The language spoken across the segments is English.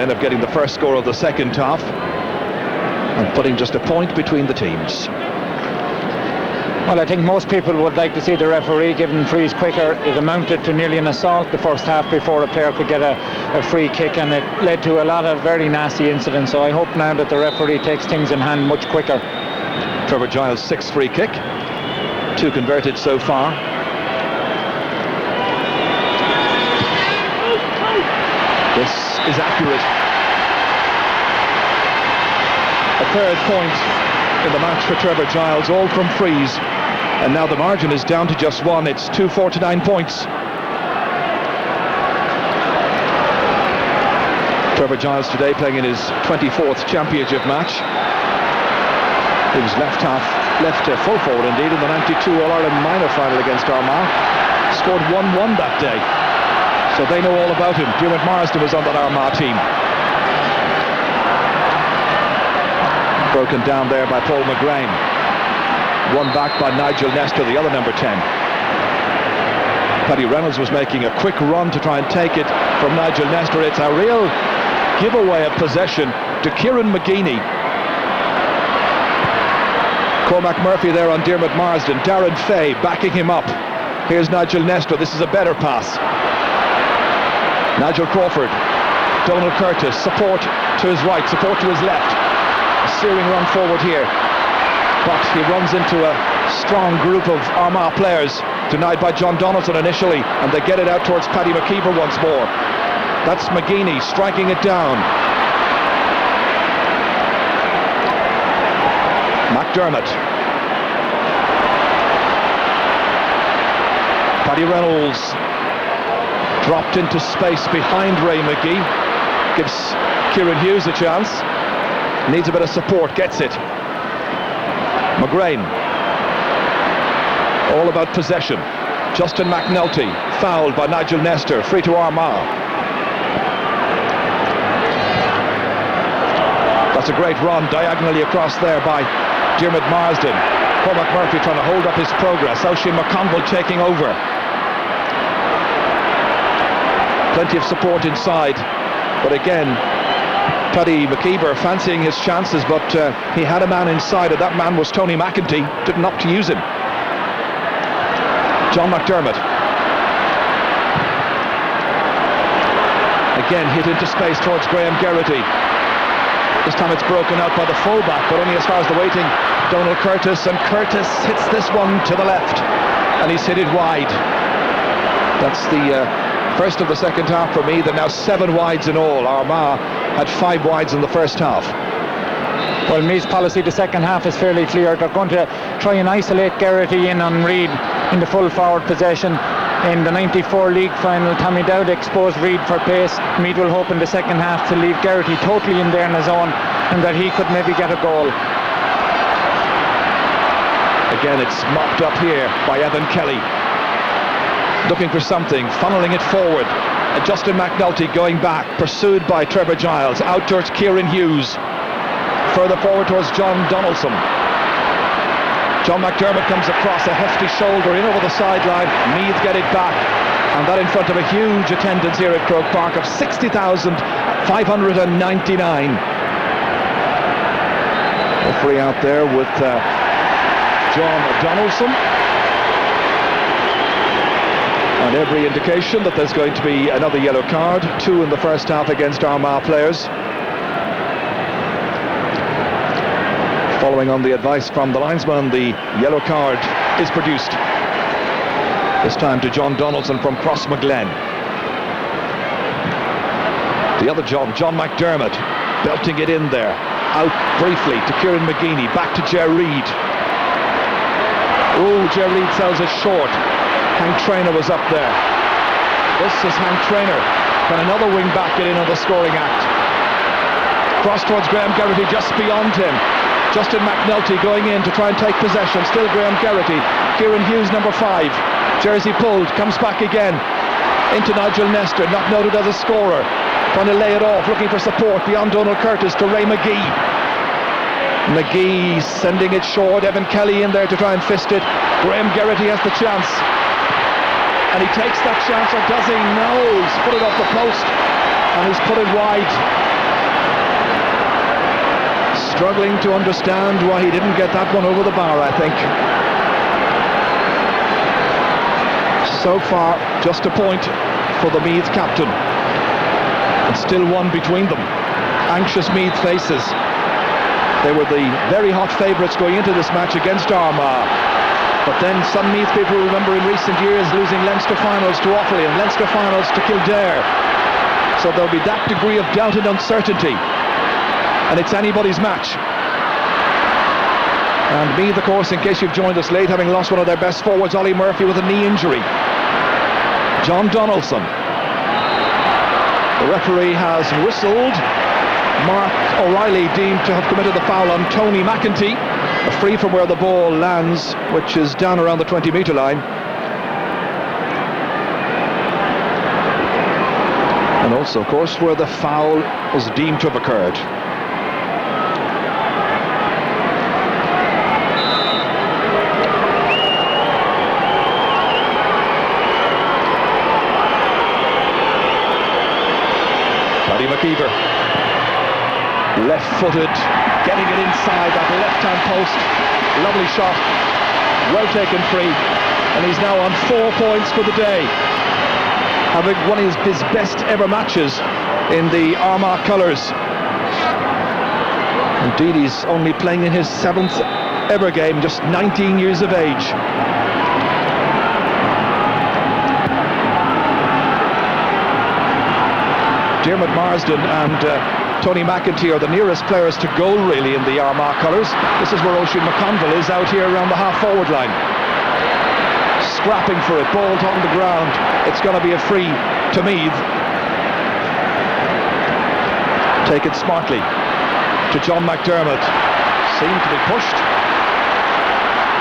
End up getting the first score of the second half and putting just a point between the teams. Well, I think most people would like to see the referee giving frees quicker. It amounted to nearly an assault the first half before a player could get a free kick, and it led to a lot of very nasty incidents. So I hope now that the referee takes things in hand much quicker. Trevor Giles' 6th free kick, 2 converted so far. This is accurate. A 3rd point in the match for Trevor Giles, all from frees. And now the margin is down to just 1. It's 249 points. Trevor Giles today playing in his 24th championship match. He was left full forward indeed in the 92 All-Ireland minor final against Armagh. Scored 1-1 that day. So they know all about him. Dermot Marsden was on that Armagh team. Broken down there by Paul McGrain. Won back by Nigel Nestor, the other number 10. Paddy Reynolds was making a quick run to try and take it from Nigel Nestor. It's a real giveaway of possession to Kieran McGeeney. Cormac Murphy there on Dermot Marsden. Darren Fay backing him up. Here's Nigel Nestor. This is a better pass. Nigel Crawford. Donald Curtis. Support to his right, support to his left. A searing run forward here. But he runs into a strong group of Armagh players, denied by John Donaldson initially, and they get it out towards Paddy McKeever once more. That's McGeeney striking it down. McDermott. Paddy Reynolds dropped into space behind Ray McGee. Gives Kieran Hughes a chance. Needs a bit of support, gets it. McGrain. All about possession. Justin McNulty fouled by Nigel Nestor. Free to Armagh. That's a great run diagonally across there by Dermot Marsden. Cormac Murphy trying to hold up his progress. Oisin McConville taking over. Plenty of support inside, but again Paddy McKeever fancying his chances, but he had a man inside, and that man was Tony McEntee. Didn't opt to use him. John McDermott. Again hit into space towards Graham Geraghty. This time it's broken out by the fullback, but only as far as the waiting Donald Curtis, and Curtis hits this one to the left, and he's hit it wide. That's the first of the second half for Meath, and now 7 wides in all. Armagh had 5 wides in the first half. Well, Meath's policy the second half is fairly clear. They're going to try and isolate Geraghty in on Reid in the full forward possession. In the 94 league final, Tommy Dowd exposed Reid for pace. Meath will hope in the second half to leave Geraghty totally in there in his own, and that he could maybe get a goal. Again, it's mopped up here by Evan Kelly. Looking for something, funneling it forward. And Justin McNulty going back, pursued by Trevor Giles, out towards Kieran Hughes. Further forward towards John Donaldson. John McDermott comes across, a hefty shoulder in over the sideline. Meath get it back, and that in front of a huge attendance here at Croke Park of 60,599. Referee out there with John Donaldson. And every indication that there's going to be another yellow card, 2 in the first half against Armagh players. Following on the advice from the linesman, the yellow card is produced. This time to John Donaldson from Crossmaglen. The other John McDermott, belting it in there. Out briefly to Kieran McGeeney, back to Ger Reid. Oh, Ger Reid sells it short. Hank Traynor was up there. This is Hank Traynor. Can another wing back get in on the scoring act? Cross towards Graham Geraghty, just beyond him. Justin McNulty going in to try and take possession. Still Graham Geraghty. Kieran Hughes, number 5. Jersey pulled, comes back again. Into Nigel Nestor, not noted as a scorer. Trying to lay it off, looking for support beyond Donald Curtis to Ray McGee. McGee sending it short. Evan Kelly in there to try and fist it. Graham Geraghty has the chance. And he takes that chance, or does he? No, he's put it off the post, and he's put it wide. struggling to understand why he didn't get that one over the bar, I think. So far, just a point for the Meath captain. And still one between them. Anxious Meath faces. They were the very hot favourites going into this match against Armagh. But then some Meath people remember in recent years losing Leinster finals to Offaly and Leinster finals to Kildare. So there'll be that degree of doubt and uncertainty. And it's anybody's match. And Meath, of course, in case you've joined us late, having lost one of their best forwards, Ollie Murphy, with a knee injury. John Donaldson. The referee has whistled. Mark O'Reilly deemed to have committed the foul on Tony McEntee. A free from where the ball lands, which is down around the 20-metre line. And also, of course, where the foul was deemed to have occurred. Paddy McKeever, left-footed, getting it inside that left-hand post. Lovely shot, well taken free, and he's now on 4 points for the day, having won his best ever matches in the Armagh colours. Indeed, he's only playing in his 7th ever game, just 19 years of age. Dermot Marsden and Tony McEntee are the nearest players to goal, really, in the Armagh colours. This is where Oisin McConville is, out here around the half-forward line. Scrapping for it, ball on the ground. It's going to be a free to Meath. Taken smartly to John McDermott. Seemed to be pushed.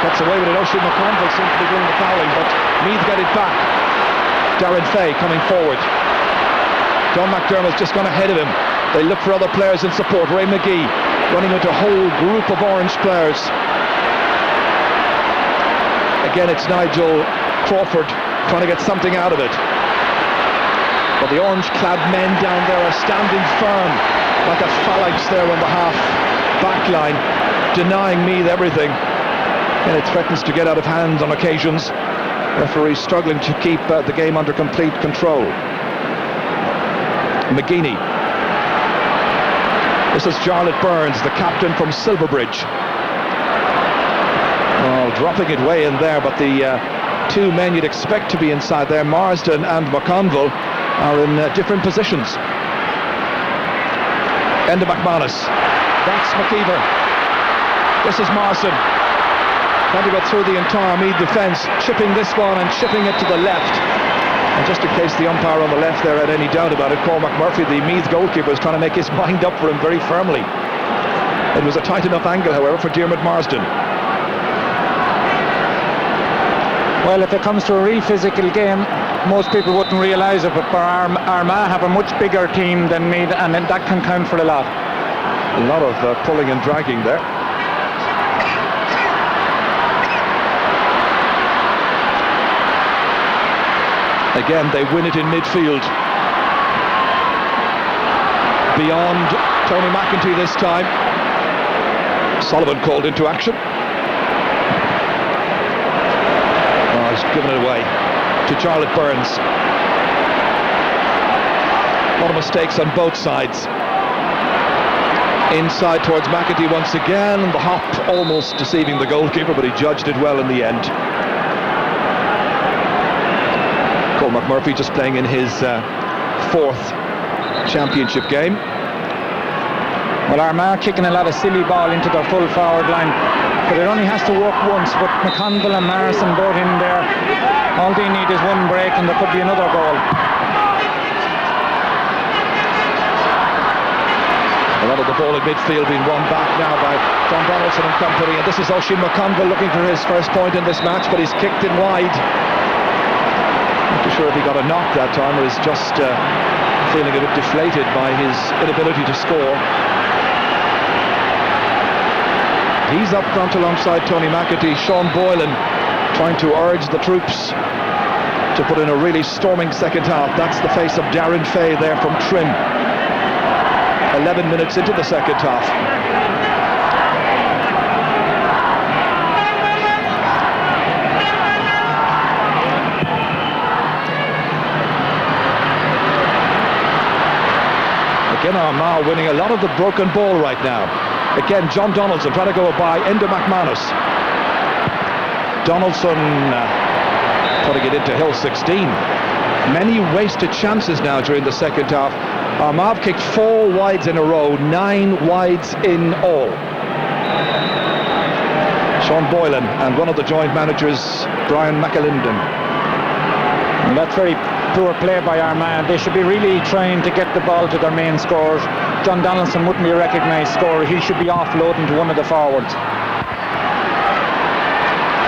Gets away with it. Oisin McConville seems to be doing the fouling, but Meath get it back. Darren Fay coming forward. John McDermott's just gone ahead of him. They look for other players in support. Ray McGee running into a whole group of Orange players. Again, it's Nigel Crawford trying to get something out of it. But the orange-clad men down there are standing firm like a phalanx there on the half-back line, denying Meath everything. And it threatens to get out of hand on occasions. Referee struggling to keep the game under complete control. McGeaney. This is Jarlath Burns, the captain from Silverbridge. Oh, dropping it way in there, but the two men you'd expect to be inside there, Marsden and McConville, are in different positions. Enda McManus. That's McKeever. This is Marsden. Trying to go through the entire Meath defence, chipping this one and chipping it to the left. And just in case the umpire on the left there had any doubt about it, Cormac Murphy, the Meath goalkeeper, is trying to make his mind up for him very firmly. It was a tight enough angle, however, for Dermot Marsden. Well, if it comes to a real physical game, most people wouldn't realise it, but Armagh have a much bigger team than Meath, and that can count for a lot. A lot of pulling and dragging there. Again, they win it in midfield. Beyond Tony McEntee this time. Sullivan called into action. Oh, he's given it away to Jarlath Burns. A lot of mistakes on both sides. Inside towards McEntee once again, and the hop almost deceiving the goalkeeper, but he judged it well in the end. Cormac Murphy just playing in his 4th championship game. Well, Armagh kicking a lot of silly ball into their full forward line, but it only has to work once. With McConville and Morrison both in there, all they need is one break and there could be another goal. A lot of the ball in midfield being won back now by John Donaldson and company, and this is Oisin McConville looking for his first point in this match, but he's kicked it wide. Not too sure if he got a knock that time or is just feeling a bit deflated by his inability to score. He's up front alongside Tony McEntee. Sean Boylan trying to urge the troops to put in a really storming second half. That's the face of Darren Fay there from Trim. A 11 minutes into the second half. Again, Armagh winning a lot of the broken ball right now. Again, John Donaldson trying to go by Enda McManus. Donaldson putting it into Hill 16. Many wasted chances now during the second half. Armagh kicked 4 wides in a row, 9 wides in all. Sean Boylan and one of the joint managers, Brian McAlinden. And that's very poor play by Armagh. They should be really trying to get the ball to their main scorers. John Donaldson wouldn't be a recognised scorer. He should be offloading to one of the forwards.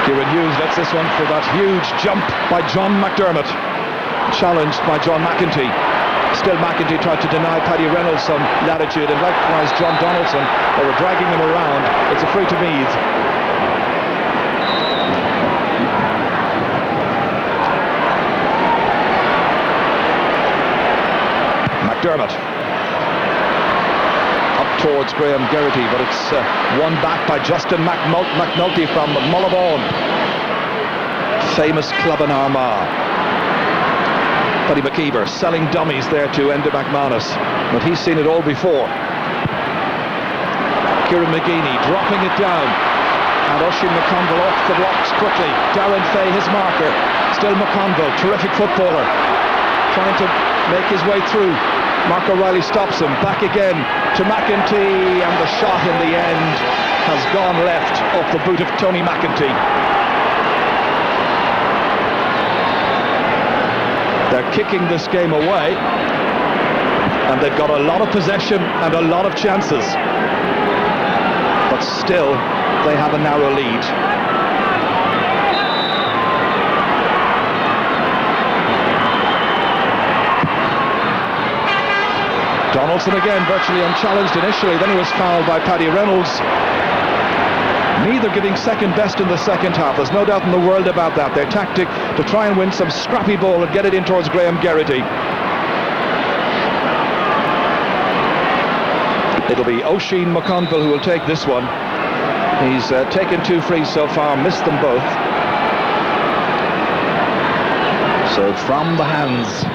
Kieran Hughes lets this one for that huge jump by John McDermott. Challenged by John McEntee. Still McEntee tried to deny Paddy Reynolds some latitude, and likewise John Donaldson. They were dragging him around. It's a free to Meath. McDermott up towards Graham Geraghty, but it's won back by Justin McNulty from Mullabone, famous club in Armagh. Paddy McKeever selling dummies there to Enda McManus, but he's seen it all before. Kieran McGeeney dropping it down, and Oisin McConville off the blocks quickly. Darren Fay, his marker. Still McConville, terrific footballer, trying to make his way through. Mark O'Reilly stops him, back again to McEntee, and the shot in the end has gone left off the boot of Tony McEntee. They're kicking this game away, and they've got a lot of possession and a lot of chances, but still they have a narrow lead. Donaldson again virtually unchallenged initially, then he was fouled by Paddy Reynolds. Neither giving second best in the second half, there's no doubt in the world about that. Their tactic to try and win some scrappy ball and get it in towards Graham Geraghty. It'll be Oisin McConville who will take this one. He's taken 2 frees so far, missed them both. So from the hands.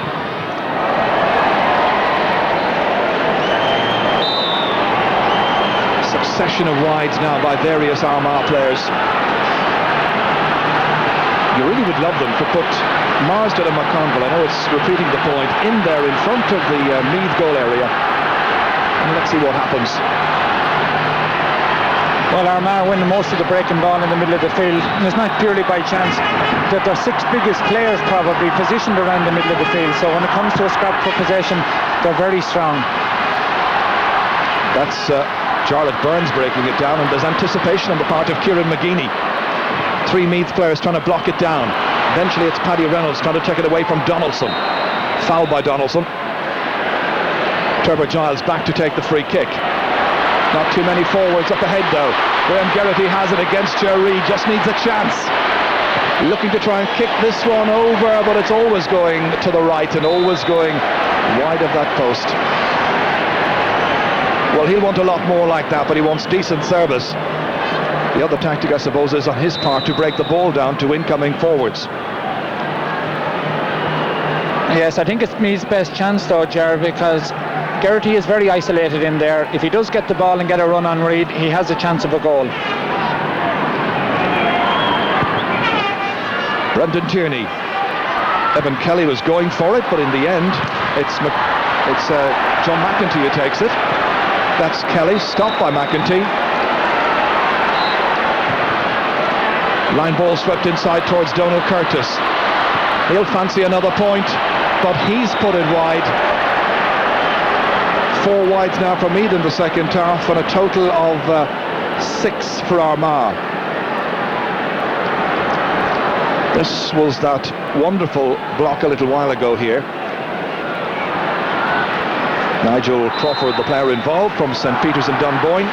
Succession of wides now by various Armagh players. You really would love them to put Marsden and McConville, I know it's repeating the point, in there in front of the Meath goal area, and let's see what happens. Well, Armagh win most of the breaking ball in the middle of the field, and it's not purely by chance that their 6 biggest players probably positioned around the middle of the field, so when it comes to a scrap for possession, they're very strong. That's Charlotte Burns breaking it down, and there's anticipation on the part of Kieran McGeeney. 3 Meath players trying to block it down. Eventually it's Paddy Reynolds trying to take it away from Donaldson. Fouled by Donaldson. Trevor Giles back to take the free kick. Not too many forwards up ahead though. Graham Geraghty has it against Jerry, just needs a chance. Looking to try and kick this one over, but it's always going to the right and always going wide of that post. Well, he'll want a lot more like that, but he wants decent service. The other tactic, I suppose, is on his part to break the ball down to incoming forwards. Yes, I think it's Meath's best chance though, Ger, because Geraghty is very isolated in there. If he does get the ball and get a run on Reid, he has a chance of a goal. Brendan Tierney. Evan Kelly was going for it, but in the end, it's John McEntee who takes it. That's Kelly, stopped by McEntee. Line ball swept inside towards Donald Curtis. He'll fancy another point, but he's put it wide. 4 wides now for Meath in the second half, and a total of 6 for Armagh. This was that wonderful block a little while ago here. Nigel Crawford, the player involved from St. Peter's in Dunboyne.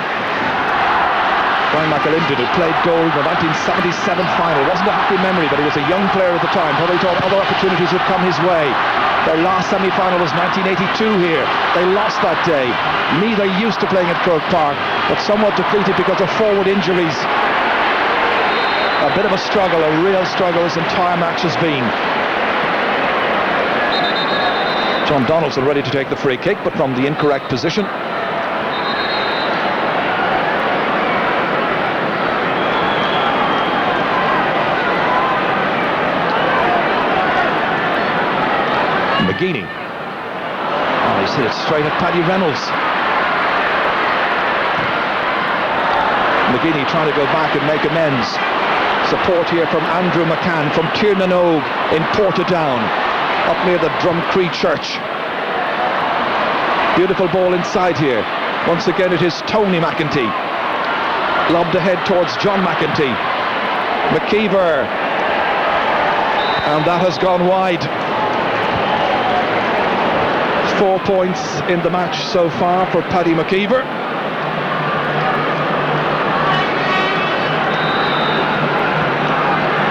Brian McAlinden, who played goal in the 1977 final. Wasn't a happy memory, but he was a young player at the time. Probably thought other opportunities would come his way. Their last semi-final was 1982 here. They lost that day. Meath are used to playing at Croke Park, but somewhat depleted because of forward injuries. A bit of a struggle, a real struggle this entire match has been. John Donaldson ready to take the free kick, but from the incorrect position. McGeaney. Oh, he's hit it straight at Paddy Reynolds. McGeaney trying to go back and make amends. Support here from Andrew McCann from Tiernan Og in Portadown, up near the Drumcree Church. Beautiful ball inside here. Once again it is Tony McEntee. Lobbed ahead towards John McEntee. McKeever. And that has gone wide. 4 points in the match so far for Paddy McKeever.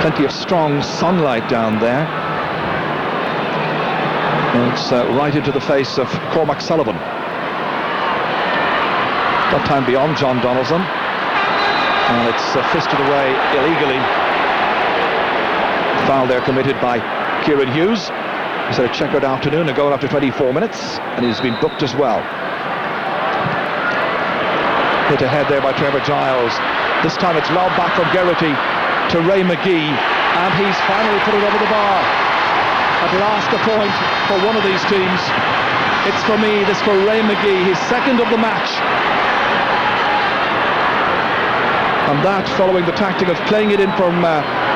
Plenty of strong sunlight down there. And it's right into the face of Cormac Sullivan. That time beyond John Donaldson. And it's fisted away illegally. Foul there committed by Kieran Hughes. He's had a checkered afternoon, a goal after 24 minutes, and he's been booked as well. Hit ahead there by Trevor Giles. This time it's lobbed back from Geraghty to Ray McGee, and he's finally put it over the bar. At last a point for one of these teams. It's for me, this for Ray McGee, his second of the match. And that following the tactic of playing it in from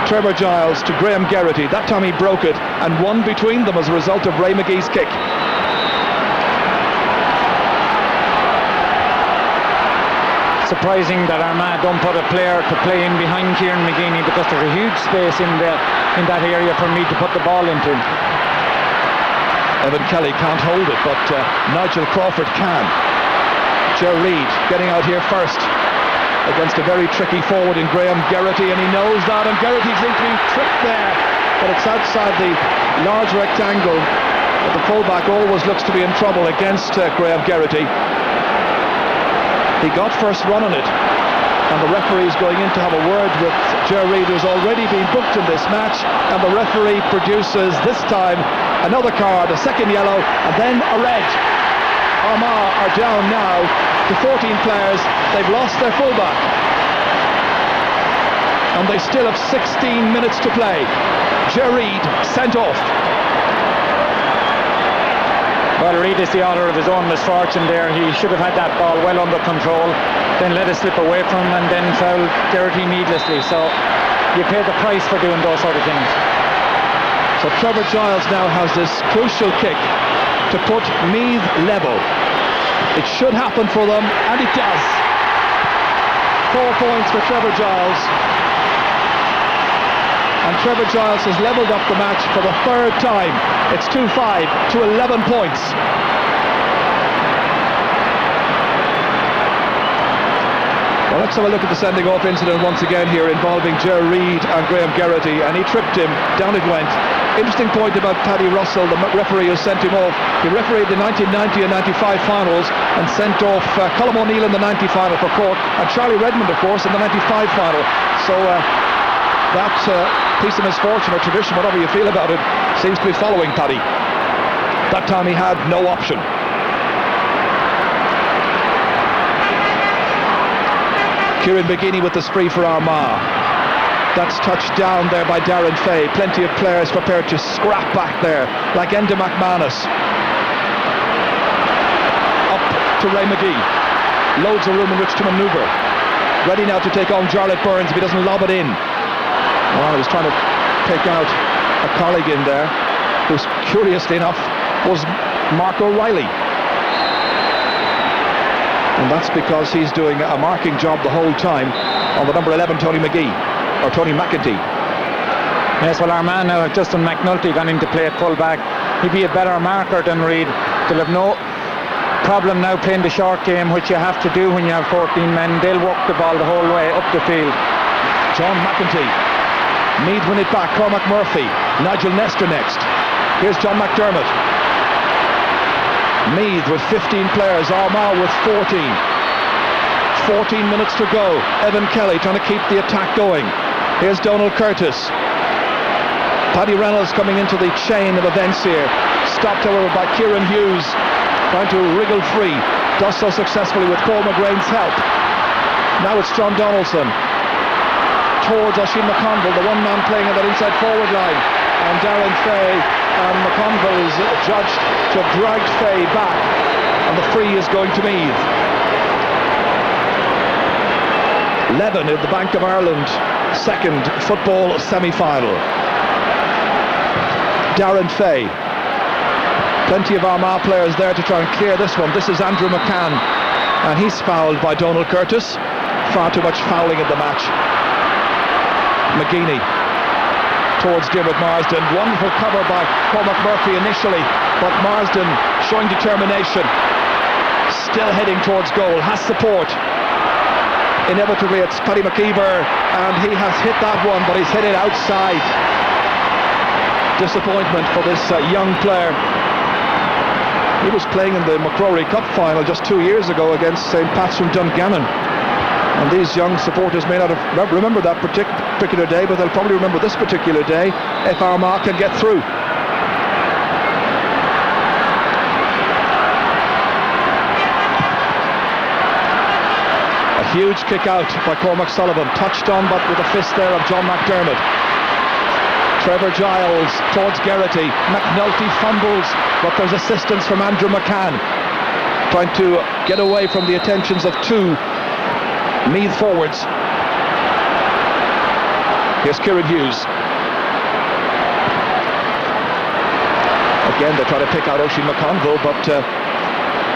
Trevor Giles to Graham Geraghty. That time he broke it and won between them as a result of Ray McGee's kick. Surprising that Armagh don't put a player to play in behind Kieran McGeaney, because there's a huge space in that area for me to put the ball into. Evan Kelly can't hold it, but Nigel Crawford can. Joe Reid getting out here first against a very tricky forward in Graham Geraghty, and he knows that, and Geraghty seems to be tricked there, but it's outside the large rectangle. But the fullback always looks to be in trouble against Graham Geraghty. He got first run on it, and the referee is going in to have a word with Joe Reid, who's already been booked in this match, and the referee produces this time another card, a second yellow, and then a red. Armagh are down now to 14 players. They've lost their fullback, and they still have 16 minutes to play. Joe Reid sent off. Well, Reid is the author of his own misfortune there. He should have had that ball well under control, then let it slip away from him, and then fouled Geraghty needlessly. So you pay the price for doing those sort of things. So Trevor Giles now has this crucial kick to put Meath level. It should happen for them, and it does. 4 points for Trevor Giles. And Trevor Giles has levelled up the match for the third time. It's 2-5 to 11 points. Well, let's have a look at the sending off incident once again here, involving Joe Reid and Graham Geraghty, and he tripped him, down it went. Interesting point about Paddy Russell, the referee who sent him off. He refereed the 1990 and 95 finals and sent off Colm O'Neill in the 90 final for Cork, and Charlie Redmond, of course, in the 95 final. So that piece of misfortune or tradition, whatever you feel about it, seems to be following Paddy. That time he had no option. Kieran McGeaney with the spree for Armagh. That's touched down there by Darren Fay. Plenty of players prepared to scrap back there, like Enda McManus. Up to Ray McGee. Loads of room in which to manoeuvre. Ready now to take on Jarlath Burns if he doesn't lob it in. Well, he was trying to pick out a colleague in there, who, curiously enough, was Mark O'Reilly. And that's because he's doing a marking job the whole time on the number 11, Tony McGee, or Tony McEntee. Yes, well, Armagh now have Justin McNulty gone into play at full-back. He'd be a better marker than Reid. They'll have no problem now playing the short game, which you have to do when you have 14 men. They'll walk the ball the whole way up the field. John McEntee. Meath win it back. Cormac Murphy. Nigel Nestor next. Here's John McDermott. Meath with 15 players, Armagh with 14. 14 minutes to go. Evan Kelly trying to keep the attack going. Here's Donald Curtis. Paddy Reynolds coming into the chain of events here. Stopped, however, by Kieran Hughes, trying to wriggle free. Does so successfully with Paul McGrane's help. Now it's John Donaldson towards Oisin McConville, the one man playing on that inside forward line. And Darren Fay and McConville is judged to have dragged Fay back. And the free is going to Meath. Leven in the Bank of Ireland second football semi-final. Darren Fay. Plenty of Armagh players there to try and clear this one. This is Andrew McCann, and he's fouled by Donald Curtis. Far too much fouling in the match. McGeaney towards Diarmuid Marsden. Wonderful cover by Cormac Murphy initially, but Marsden showing determination. Still heading towards goal, has support. Inevitably it's Paddy McKeever, and he has hit that one, but he's hit it outside. Disappointment for this young player. He was playing in the McCrory Cup final just 2 years ago against St. Pat's from Dungannon. And these young supporters may not have remembered that particular day, but they'll probably remember this particular day if Armagh can get through. A huge kick out by Cormac Sullivan, touched on but with a fist there of John McDermott. Trevor Giles towards Geraghty. McNulty fumbles, but there's assistance from Andrew McCann, trying to get away from the attentions of two Meath forwards. Here's Kieran Hughes. Again, they try to pick out Oisin McConville, but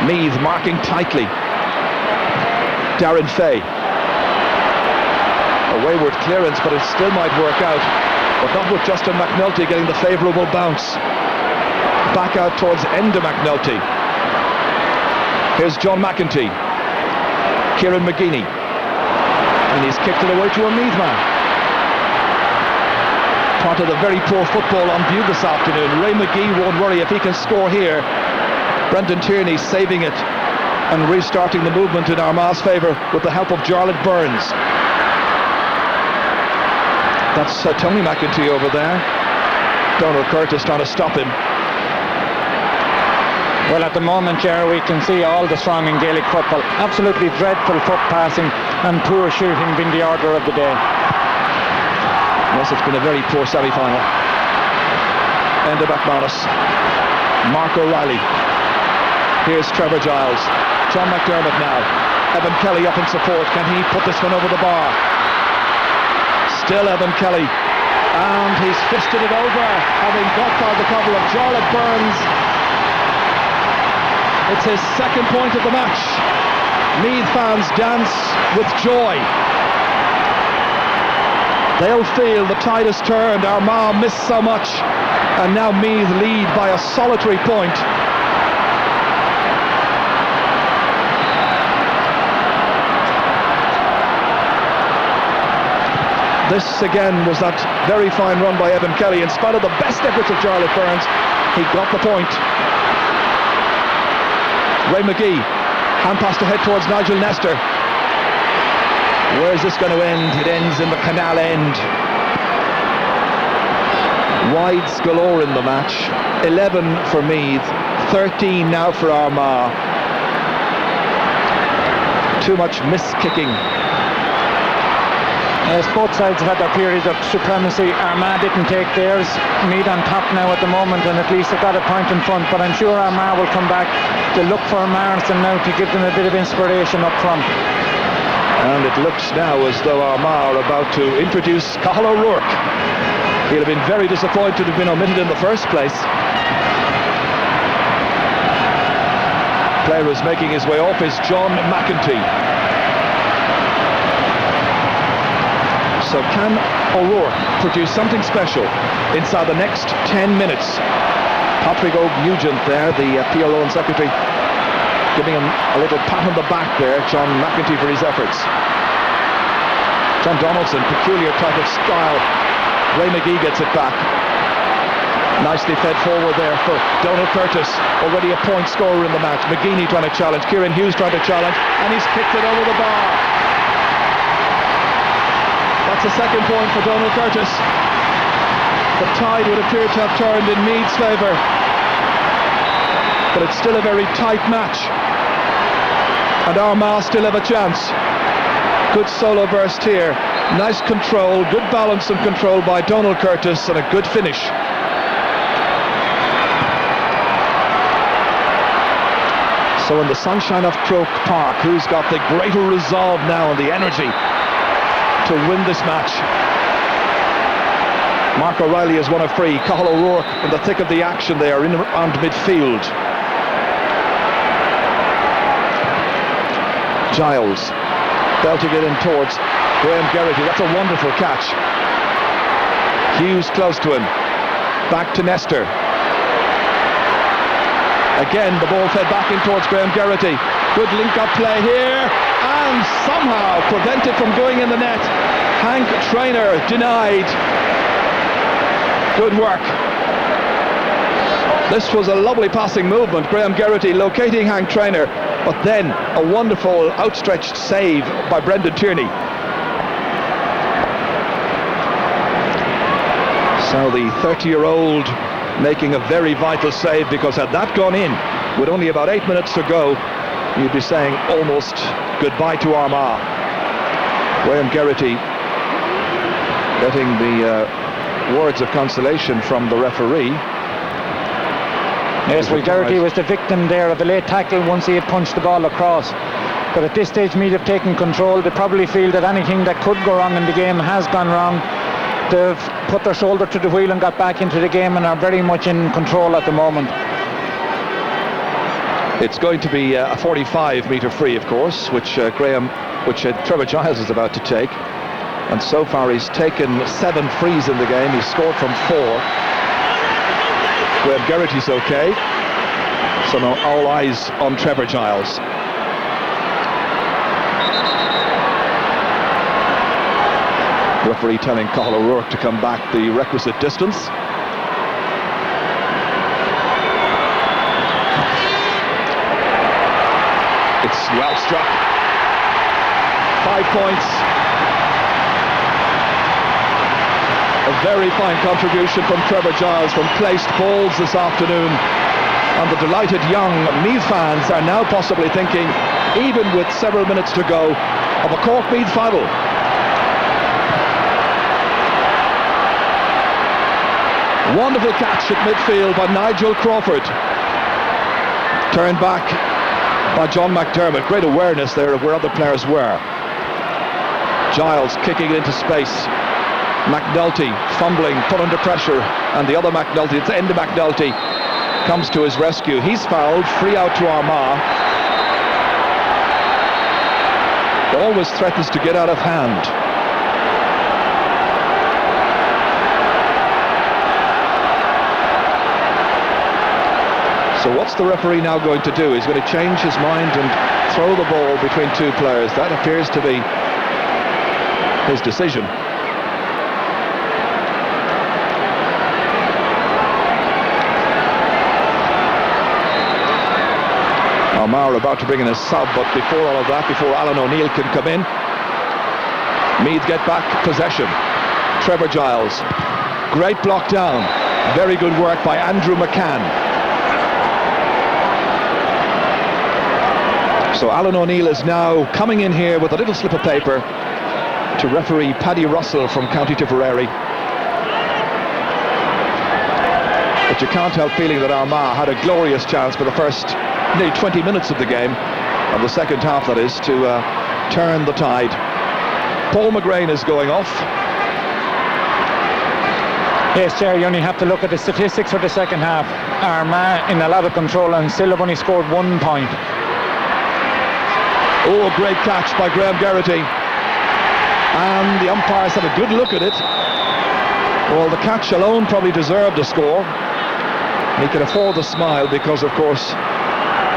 Meath marking tightly. Darren Fay. A wayward clearance, but it still might work out. But not with Justin McNulty getting the favourable bounce. Back out towards Enda McNulty. Here's John McEntee. Kieran McGeaney. And he's kicked it away to a Meath man. Part of the very poor football on view this afternoon. Ray McGee won't worry if he can score here. Brendan Tierney saving it and restarting the movement in Armagh's favour with the help of Jarlath Burns. That's Tony McEntee over there. Donald Curtis trying to stop him. Well, at the moment, Jerry, we can see all the strong in Gaelic football. Absolutely dreadful foot passing and poor shooting being the order of the day. Yes, it's been a very poor semi-final. Enda McManus. Mark O'Reilly. Here's Trevor Giles. John McDermott now. Evan Kelly up in support. Can he put this one over the bar? Still Evan Kelly, and he's fisted it over, having got by the cover of Jarlath Burns. It's his second point of the match. Meath fans dance with joy. They'll feel the tide has turned. Armagh missed so much, and now Meath lead by a solitary point. This again was that very fine run by Evan Kelly. In spite of the best efforts of Jarlath Burns, he got the point. Ray McGee, hand pass to head towards Nigel Nestor. Where's this going to end? It ends in the canal end. Wides galore in the match. 11 for Meath, 13 now for Armagh. Too much miss-kicking. Yes, both sides have had their periods of supremacy. Armagh didn't take theirs. Meath on top now at the moment, and at least they've got a point in front. But I'm sure Armagh will come back to look for Marsden now to give them a bit of inspiration up front. And it looks now as though Armagh are about to introduce Cathal O'Rourke. He'll have been very disappointed to have been omitted in the first place. Player who's making his way off is John McEntee. So can O'Rourke produce something special inside the next 10 minutes? Patrick O'Nugent there, the PRO and secretary, giving him a little pat on the back there, John McEntee, for his efforts. John Donaldson, peculiar type of style. Ray McGee gets it back. Nicely fed forward there for Donald Curtis, already a point scorer in the match. McGeaney trying to challenge, Kieran Hughes trying to challenge, and he's kicked it over the bar. That's the second point for Donald Curtis. The tide would appear to have turned in Meath's favour, but it's still a very tight match, and Armagh still have a chance. Good solo burst here, nice control, good balance and control by Donald Curtis, and a good finish. So in the sunshine of Croke Park, who's got the greater resolve now and the energy to win this match? Mark O'Reilly has won a free. Cathal O'Rourke in the thick of the action there, in around midfield. Giles belting it in towards Graham Geraghty. That's a wonderful catch. Hughes close to him. Back to Nestor. Again, the ball fed back in towards Graham Geraghty. Good link-up play here, and somehow prevented from going in the net. Hank Traynor denied. Good work. This was a lovely passing movement. Graham Geraghty locating Hank Traynor, but then a wonderful outstretched save by Brendan Tierney. So the 30-year-old making a very vital save, because had that gone in with only about 8 minutes to go, you'd be saying almost goodbye to Armagh. Graham Geraghty getting the words of consolation from the referee. Yes, well, Geraghty was the victim there of a late tackle once he had punched the ball across. But at this stage, Meath have taken control. They probably feel that anything that could go wrong in the game has gone wrong. They've put their shoulder to the wheel and got back into the game and are very much in control at the moment. It's going to be a 45-metre free, of course, which Trevor Giles is about to take. And so far he's taken 7 frees in the game. He's scored from 4. Graham Geraghty's okay. So now all eyes on Trevor Giles. Referee telling Cathal O'Rourke to come back the requisite distance. It's well struck. 5 points. A very fine contribution from Trevor Giles from placed balls this afternoon. And the delighted young Meath fans are now possibly thinking, even with several minutes to go, of a Cork-Meath final. Wonderful catch at midfield by Nigel Crawford. Turned back by John McDermott. Great awareness there of where other players were. Giles kicking it into space. McNulty fumbling, put under pressure, and the other McNulty, it's Enda McNulty, comes to his rescue. He's fouled, free out to Armagh. Always threatens to get out of hand. So what's the referee now going to do? He's going to change his mind and throw the ball between 2 players. That appears to be his decision. Armagh are about to bring in a sub, but before all of that, before Alan O'Neill can come in, Meath get back possession. Trevor Giles, great block down. Very good work by Andrew McCann. So Alan O'Neill is now coming in here with a little slip of paper to referee Paddy Russell from County Tipperary. But you can't help feeling that Armagh had a glorious chance for the first nearly 20 minutes of the game, of the second half that is, to turn the tide. Paul McGrain is going off. Yes, Jerry, you only have to look at the statistics for the second half. Armagh in a lot of control and still have only scored 1 point. Oh, great catch by Graham Geraghty. And the umpires had a good look at it. Well, the catch alone probably deserved a score. He can afford the smile because, of course,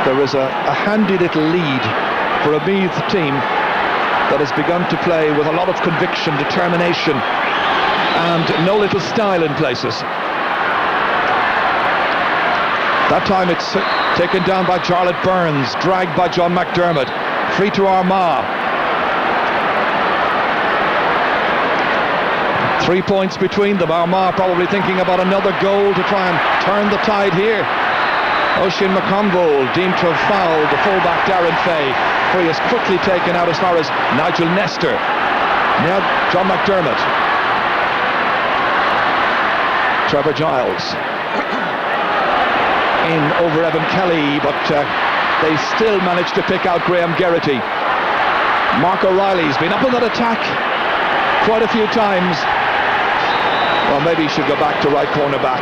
there is a handy little lead for a Meath team that has begun to play with a lot of conviction, determination, and no little style in places. That time it's taken down by Charlotte Burns, dragged by John McDermott. Free to Armagh. 3 points between them. Armagh probably thinking about another goal to try and turn the tide here. Oisin McConville deemed to have fouled the fullback Darren Fay. Free is quickly taken out as far as Nigel Nestor. Now John McDermott. Trevor Giles. In over Evan Kelly, but they still managed to pick out Graham Geraghty. Mark O'Reilly's been up on that attack quite a few times. Well, maybe he should go back to right corner back.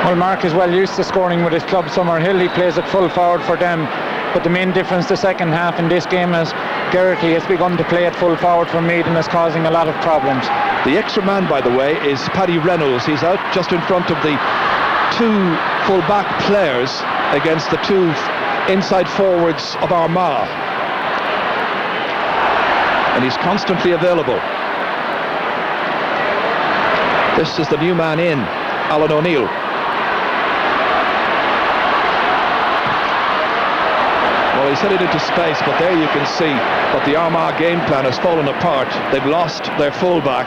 Well, Mark is well used to scoring with his club Summerhill. He plays at full forward for them. But the main difference the second half in this game is Geraghty has begun to play at full forward for Meath and is causing a lot of problems. The extra man, by the way, is Paddy Reynolds. He's out just in front of the two full-back players against the two inside forwards of Armagh. And he's constantly available. This is the new man in, Alan O'Neill. Well, he's headed into space, but there you can see that the Armagh game plan has fallen apart. They've lost their full-back.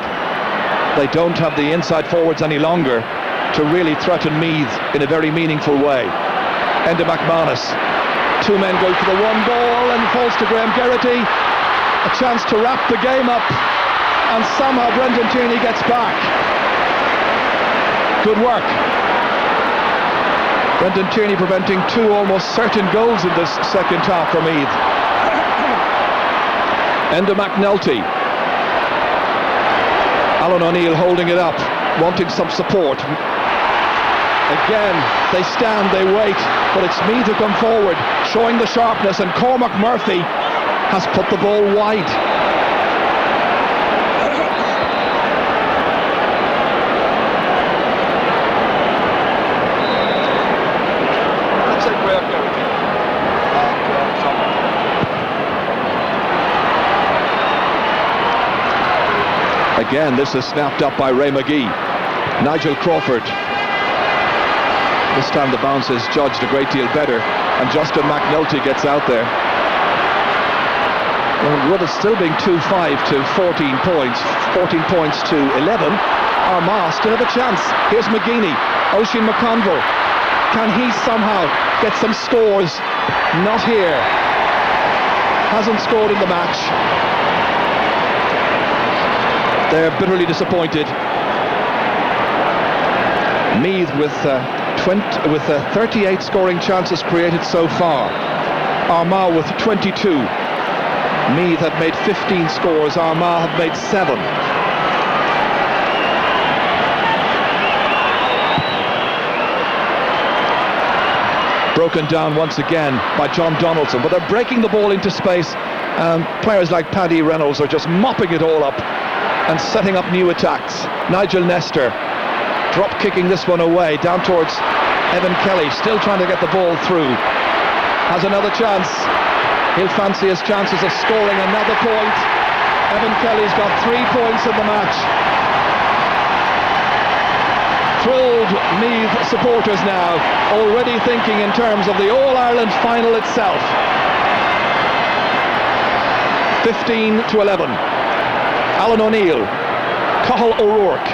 They don't have the inside forwards any longer to really threaten Meath in a very meaningful way. Enda McManus. Two men go for the one ball and falls to Graham Geraghty. A chance to wrap the game up, and somehow Brendan Tierney gets back. Good work. Brendan Tierney preventing two almost certain goals in this second half for Meath. Enda McNulty. Alan O'Neill holding it up, wanting some support. Again, they stand, they wait, but it's Meath who come forward, showing the sharpness, and Cormac Murphy has put the ball wide. That's it, Graham Geraghty. Again, this is snapped up by Ray McGee. Nigel Crawford. This time the bounce is judged a great deal better, and Justin McNulty gets out there. Well, with it still being 2-5 to 14 points, 14 points to 11, Armagh still have a chance. Here's McGeaney, Oisin McConville. Can he somehow get some scores? Not here. Hasn't scored in the match. They're bitterly disappointed. Meath with 38 scoring chances created so far. Armagh with 22. Meath have made 15 scores. Armagh have made 7. Broken down once again by John Donaldson, but they're breaking the ball into space, and players like Paddy Reynolds are just mopping it all up and setting up new attacks. Nigel Nestor drop kicking this one away down towards Evan Kelly, still trying to get the ball through. Has another chance. He'll fancy his chances of scoring another point. Evan Kelly's got 3 points in the match. Thrilled Meath supporters now, already thinking in terms of the All-Ireland final itself. 15-11. Alan O'Neill, Cathal O'Rourke.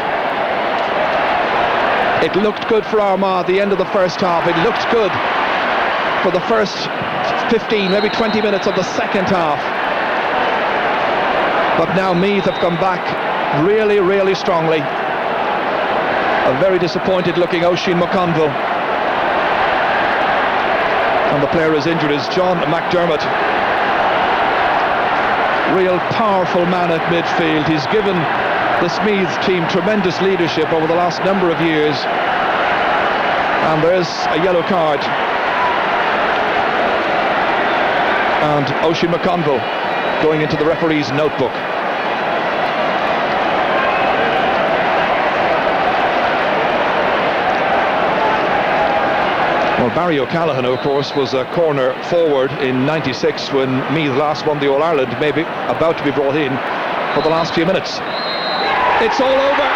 It looked good for Armagh at the end of the first half. It looked good for the first 15, maybe 20 minutes of the second half. But now Meath have come back really, really strongly. A very disappointed looking Oisin McConville. And the player who's injured is John McDermott. Real powerful man at midfield. He's given this Meath team tremendous leadership over the last number of years. And there's a yellow card. And Oisin McConville going into the referee's notebook. Well, Barry O'Callaghan, of course, was a corner forward in '96 when Meath last won the All-Ireland, maybe about to be brought in for the last few minutes. It's all over.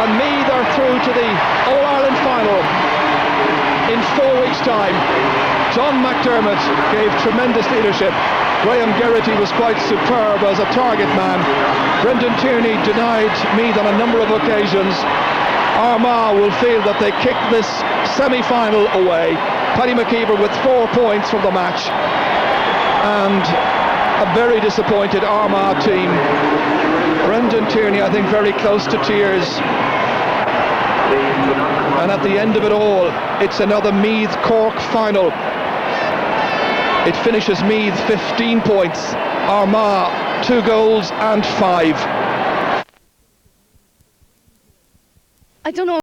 and Meath are through to the All-Ireland final in 4 weeks' time. John McDermott gave tremendous leadership. Graham Geraghty was quite superb as a target man. Brendan Tierney denied Meath on a number of occasions. Armagh will feel that they kicked this semi-final away. Paddy McKeever with 4 points from the match, and a very disappointed Armagh team. Brendan Tierney, I think, very close to tears. And at the end of it all, it's another Meath-Cork final. It finishes Meath 15 points, Armagh 2 goals and 5. I don't know.